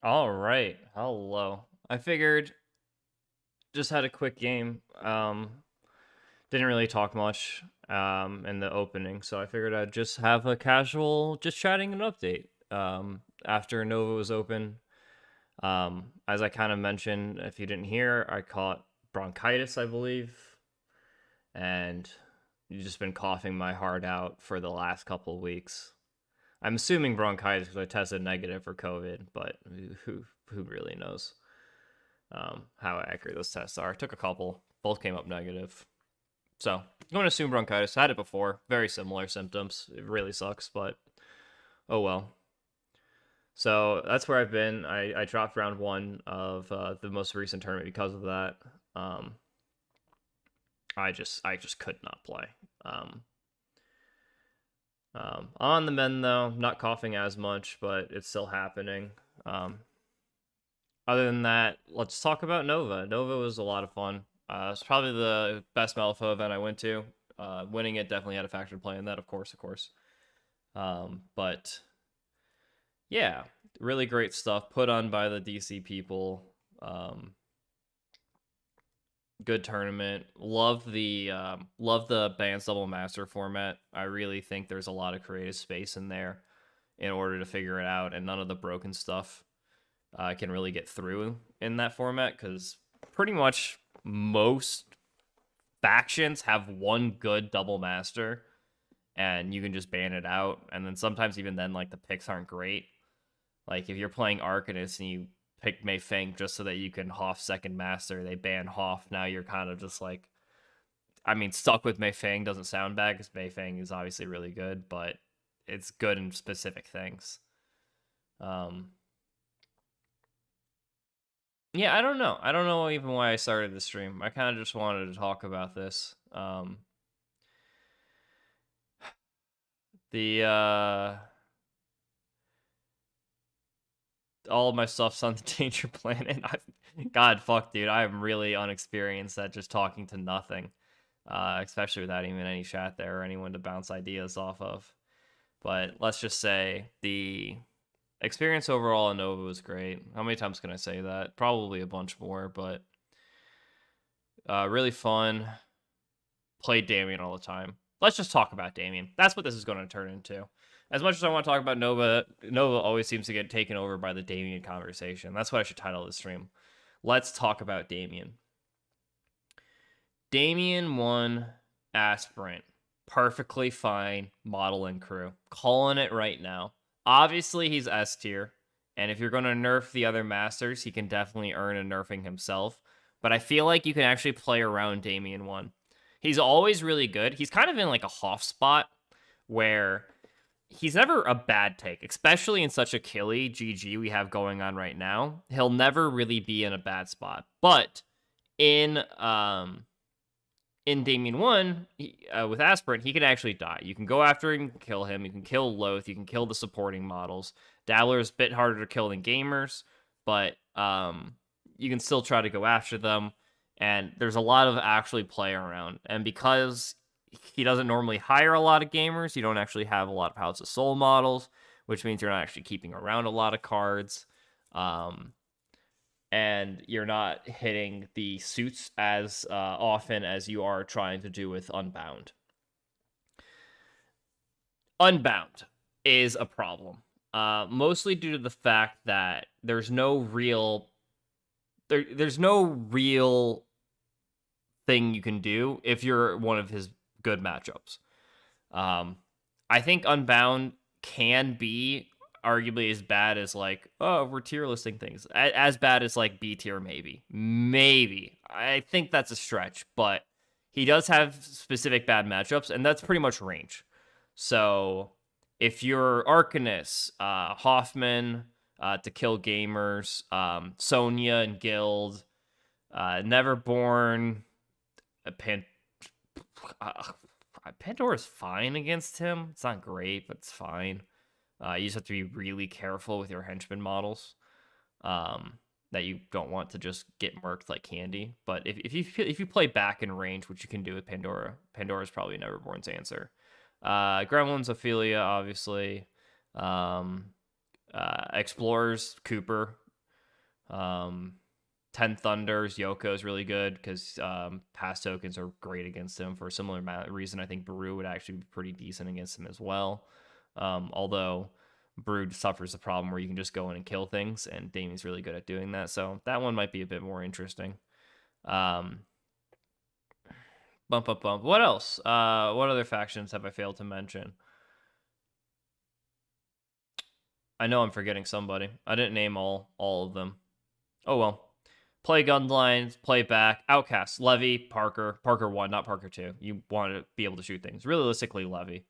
All right. Hello. I figured just had a quick game. Didn't really talk much in the opening, so I figured I'd just have a casual just chatting and update. After Nova was open. As I kind of mentioned, if you didn't hear, I caught bronchitis, I believe, and you've just been coughing my heart out for the last couple of weeks. I'm assuming bronchitis because I tested negative for COVID, but who really knows? How accurate those tests are. Took a couple, both came up negative. So I'm going to assume bronchitis. I had it before, very similar symptoms. It really sucks, but oh well. So that's where I've been. I dropped round one of the most recent tournament because of that. Um, I just could not play. Um, on the mend though, not coughing as much, but it's still happening. Other than that, let's talk about Nova. Nova was a lot of fun. It's probably the best Malifaux event I went to. Winning it definitely had a factor to play in that, of course. But yeah, really great stuff put on by the DC people. Good tournament. Love the Bands Double Master format. I really think there's a lot of creative space in there in order to figure it out, and none of the broken stuff can really get through in that format because pretty much most factions have one good double master and you can just ban it out. And then sometimes even then, like the picks aren't great. Like if you're playing Arcanist and you pick Mei Feng just so that you can Hoff second master, they ban Hoff. Now you're kind of just like, I mean, stuck with Mei Feng doesn't sound bad because Mei Feng is obviously really good, but it's good in specific things. Um, Yeah, I don't know. I don't know even why I started the stream. I kind of just wanted to talk about this. The all of my stuff's on the Danger Planet. God, fuck, dude, I am really unexperienced at just talking to nothing, especially without even any chat there or anyone to bounce ideas off of. But let's just say the experience overall in Nova was great. How many times can I say that? Probably a bunch more, but really fun. Played Damien all the time. Let's just talk about Damien. That's what this is going to turn into. As much as I want to talk about Nova, Nova always seems to get taken over by the Damien conversation. That's what I should title this stream. Let's talk about Damien. Damien won Aspirant. Perfectly fine model and crew. Calling it right now. Obviously, he's S tier. And if you're going to nerf the other masters, he can definitely earn a nerfing himself. But I feel like you can actually play around Damien 1. He's always really good. He's kind of in like a Hoff spot where he's never a bad take, especially in such a killy GG we have going on right now. He'll never really be in a bad spot. But in Damien 1, with Aspirant, he can actually die. You can go after him, you can kill him, you can kill Loth, you can kill the supporting models. Dabbler is a bit harder to kill than Gamers, but you can still try to go after them. And there's a lot of actually play around. And because he doesn't normally hire a lot of Gamers, you don't actually have a lot of House of Soul models, which means you're not actually keeping around a lot of cards. And you're not hitting the suits as often as you are trying to do with Unbound. Unbound is a problem, mostly due to the fact that there's no real thing you can do if you're one of his good matchups. I think Unbound can be arguably as bad as like, oh, we're tier listing things. As bad as like B tier, maybe. Maybe. I think that's a stretch, but he does have specific bad matchups, and that's pretty much range. So if you're Arcanist, Hoffman to kill gamers, Sonya and Guild, Neverborn, Pandora's fine against him. It's not great, but it's fine. You just have to be really careful with your henchman models. That you don't want to just get murked like candy. But if you play back in range, which you can do with Pandora, Pandora's probably Neverborn's answer. Gremlins, Ophelia, obviously. Explorers, Cooper. 10 Thunders, Yoko is really good because pass tokens are great against him. For a similar reason, I think Baru would actually be pretty decent against him as well. Although Brood suffers the problem where you can just go in and kill things, and Damien's really good at doing that. So that one might be a bit more interesting. Bump. What else? What other factions have I failed to mention? I know I'm forgetting somebody. I didn't name all of them. Oh well. Play Gunlines, play back, Outcast, Levy, Parker 1, not Parker 2. You want to be able to shoot things. Realistically, Levy.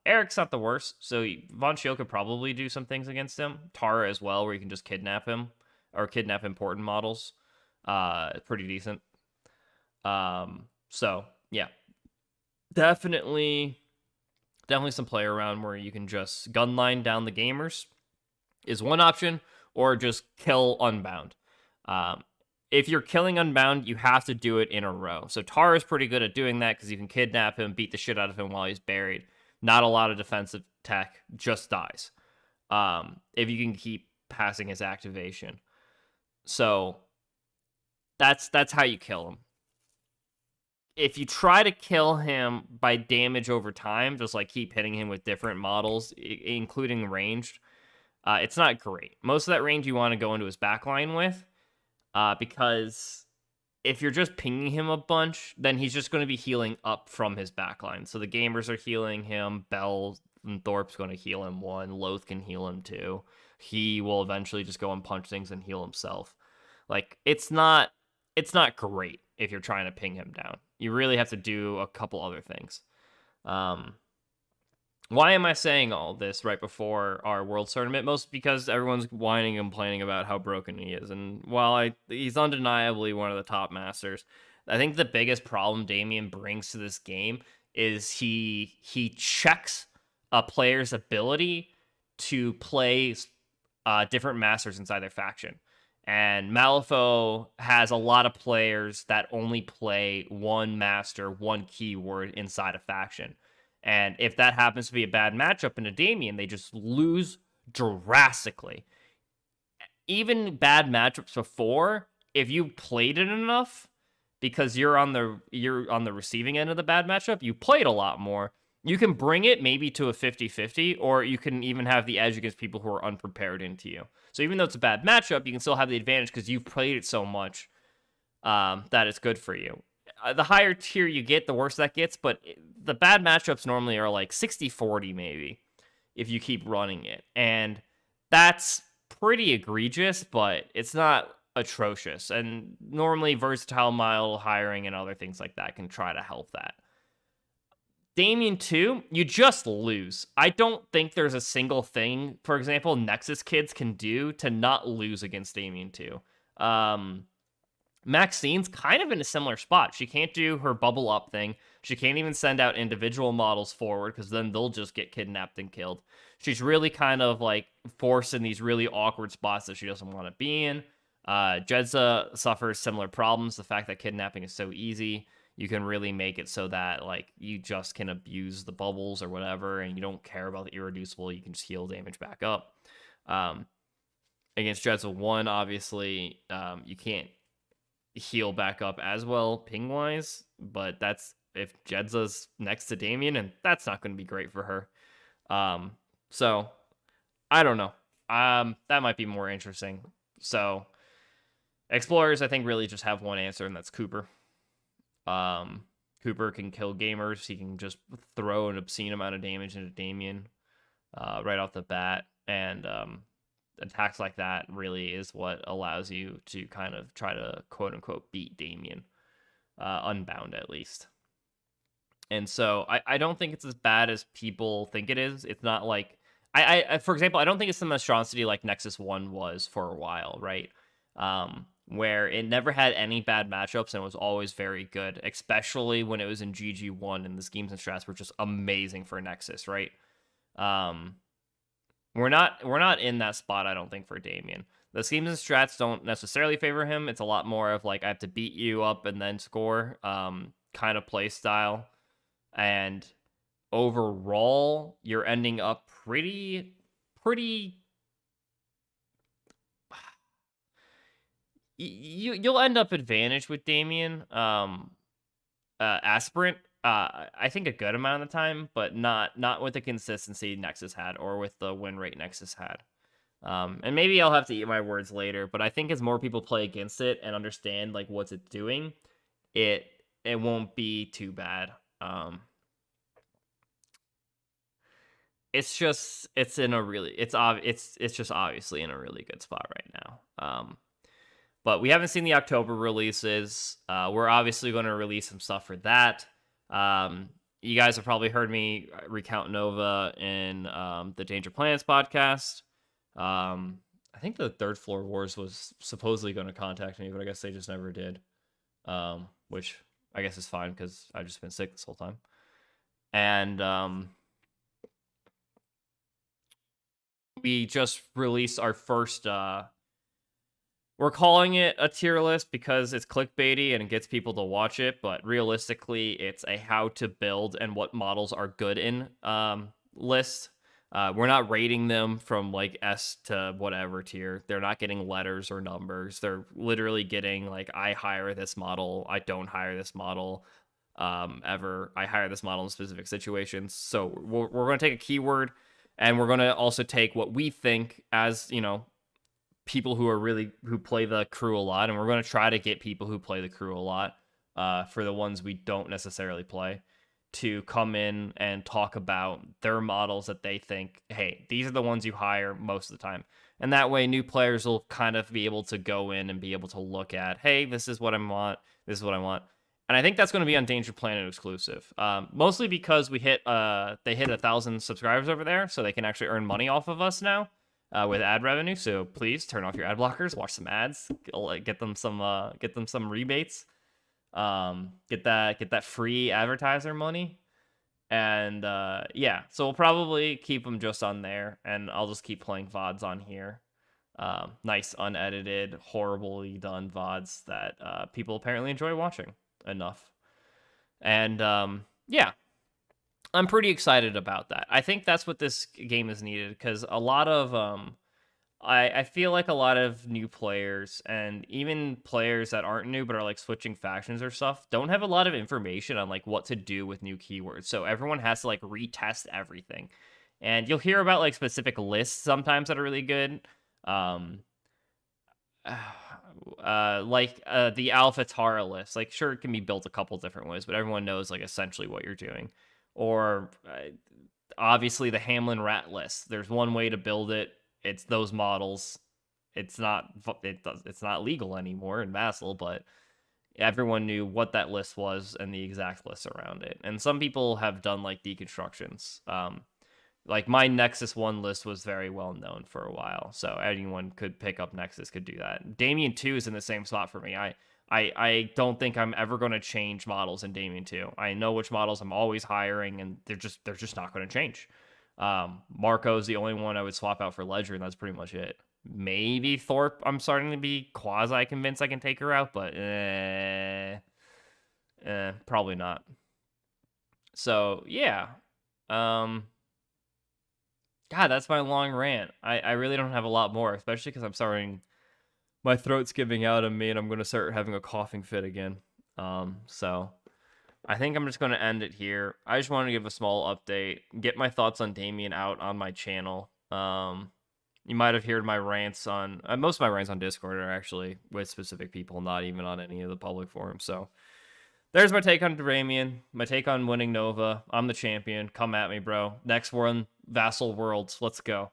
Eric's not the worst, so Von Shield could probably do some things against him. Tara as well, where you can just kidnap him, or kidnap important models. Pretty decent. So, yeah. Definitely some play around where you can just gunline down the gamers is one option, or just kill Unbound. If you're killing Unbound, you have to do it in a row. So Tara's pretty good at doing that because you can kidnap him, beat the shit out of him while he's buried. Not a lot of defensive tech, just dies. If you can keep passing his activation. So that's how you kill him. If you try to kill him by damage over time, just like keep hitting him with different models, including ranged, it's not great. Most of that range you want to go into his backline with, because if you're just pinging him a bunch, then he's just going to be healing up from his backline. So the gamers are healing him, Bell and Thorpe's going to heal him 1, Loth can heal him 2. He will eventually just go and punch things and heal himself. Like, it's not great if you're trying to ping him down. You really have to do a couple other things. Why am I saying all this right before our Worlds tournament? Most because everyone's whining and complaining about how broken he is. And while he's undeniably one of the top masters, I think the biggest problem Damien brings to this game is he checks a player's ability to play different masters inside their faction. And Malifaux has a lot of players that only play one master, one keyword inside a faction. And if that happens to be a bad matchup in a Damien, they just lose drastically. Even bad matchups before, if you played it enough, because you're on the receiving end of the bad matchup, you played a lot more. You can bring it maybe to a 50-50, or you can even have the edge against people who are unprepared into you. So even though it's a bad matchup, you can still have the advantage because you've played it so much that it's good for you. The higher tier you get, the worse that gets, but the bad matchups normally are like 60-40 maybe if you keep running it. And that's pretty egregious, but it's not atrocious. And normally versatile model hiring and other things like that can try to help that. Damien 2, you just lose. I don't think there's a single thing, for example, Nexus kids can do to not lose against Damien 2. Maxine's kind of in a similar spot. She can't do her bubble up thing. She can't even send out individual models forward because then they'll just get kidnapped and killed. She's really kind of like forced in these really awkward spots that she doesn't want to be in. Jedza suffers similar problems. The fact that kidnapping is so easy, you can really make it so that like you just can abuse the bubbles or whatever, and you don't care about the irreducible. You can just heal damage back up. Against Jedza 1, obviously, you can't heal back up as well ping-wise, but that's if Jedza's next to Damien, and that's not going to be great for her. So, I don't know. That might be more interesting. So, Explorers, I think, really just have one answer, and that's Cooper. Cooper can kill gamers. He can just throw an obscene amount of damage into Damien right off the bat, and attacks like that really is what allows you to kind of try to quote-unquote beat Damien, Unbound at least. And so I don't think it's as bad as people think it is. It's not like I for example, I don't think it's the monstrosity like Nexus 1 was for a while, right? Where it never had any bad matchups and was always very good, especially when it was in GG1 and the schemes and strats were just amazing for Nexus, right? We're not in that spot, I don't think, for Damien. The schemes and strats don't necessarily favor him. It's a lot more of like I have to beat you up and then score kind of play style. And overall, you're ending up pretty you'll end up advantage with Damien. Aspirant, I think a good amount of the time, but not with the consistency Nexus had or with the win rate Nexus had. And maybe I'll have to eat my words later, but I think as more people play against it and understand like what's it doing, it won't be too bad. It's just it's in a really it's just obviously in a really good spot right now. But we haven't seen the October releases. We're obviously going to release some stuff for that. You guys have probably heard me recount Nova in the Danger Planets podcast. I think the Third Floor Wars was supposedly going to contact me, but I guess they just never did. Which I guess is fine because I've just been sick this whole time. And we just released our first we're calling it a tier list because it's clickbaity and it gets people to watch it, but realistically it's a how to build and what models are good in list. We're not rating them from like S to whatever tier. They're not getting letters or numbers. They're literally getting like, I hire this model, I don't hire this model ever. I hire this model in specific situations. So we're going to take a keyword and we're going to also take what we think as, you know, people who play the crew a lot, and we're going to try to get people who play the crew a lot for the ones we don't necessarily play to come in and talk about their models that they think, hey, these are the ones you hire most of the time. And that way new players will kind of be able to go in and be able to look at, hey, this is what I want, this is what I want. And I think that's going to be on Danger Planet exclusive, mostly because they hit 1,000 subscribers over there, so they can actually earn money off of us now. With ad revenue, so please turn off your ad blockers, watch some ads, get them some rebates, get that free advertiser money, and yeah, so we'll probably keep them just on there, and I'll just keep playing VODs on here, nice unedited, horribly done VODs that people apparently enjoy watching enough, and yeah. I'm pretty excited about that. I think that's what this game is needed because a lot of I feel like a lot of new players and even players that aren't new but are like switching factions or stuff don't have a lot of information on like what to do with new keywords. So everyone has to like retest everything. And you'll hear about like specific lists sometimes that are really good. The Alpha Tara list. Like sure it can be built a couple different ways, but everyone knows like essentially what you're doing. Or obviously the Hamlin rat list. There's one way to build it. It's those models. It's not legal anymore in Vassal, but everyone knew what that list was and the exact list around it. And some people have done like deconstructions. Like my Nexus 1 list was very well known for a while, so anyone could pick up Nexus could do that. Damien 2 is in the same spot for me. I don't think I'm ever going to change models in Damien 2. I know which models I'm always hiring, and they're just not going to change. Marco's the only one I would swap out for Ledger, and that's pretty much it. Maybe Thorpe, I'm starting to be quasi-convinced I can take her out, but probably not. So, yeah. God, that's my long rant. I really don't have a lot more, especially because I'm starting... My throat's giving out on me, and I'm going to start having a coughing fit again. So I think I'm just going to end it here. I just wanted to give a small update, get my thoughts on Damien out on my channel. You might have heard my rants on... most of my rants on Discord are actually with specific people, not even on any of the public forums. So there's my take on Damien, my take on winning Nova. I'm the champion. Come at me, bro. Next one, Vassal Worlds. Let's go.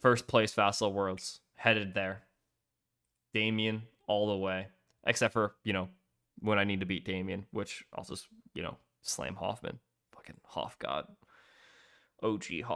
First place Vassal Worlds. Headed there. Damien all the way, except for, you know, when I need to beat Damien, which I'll just, you know, slam Hoffman. Fucking Hoff God. OG Hoff.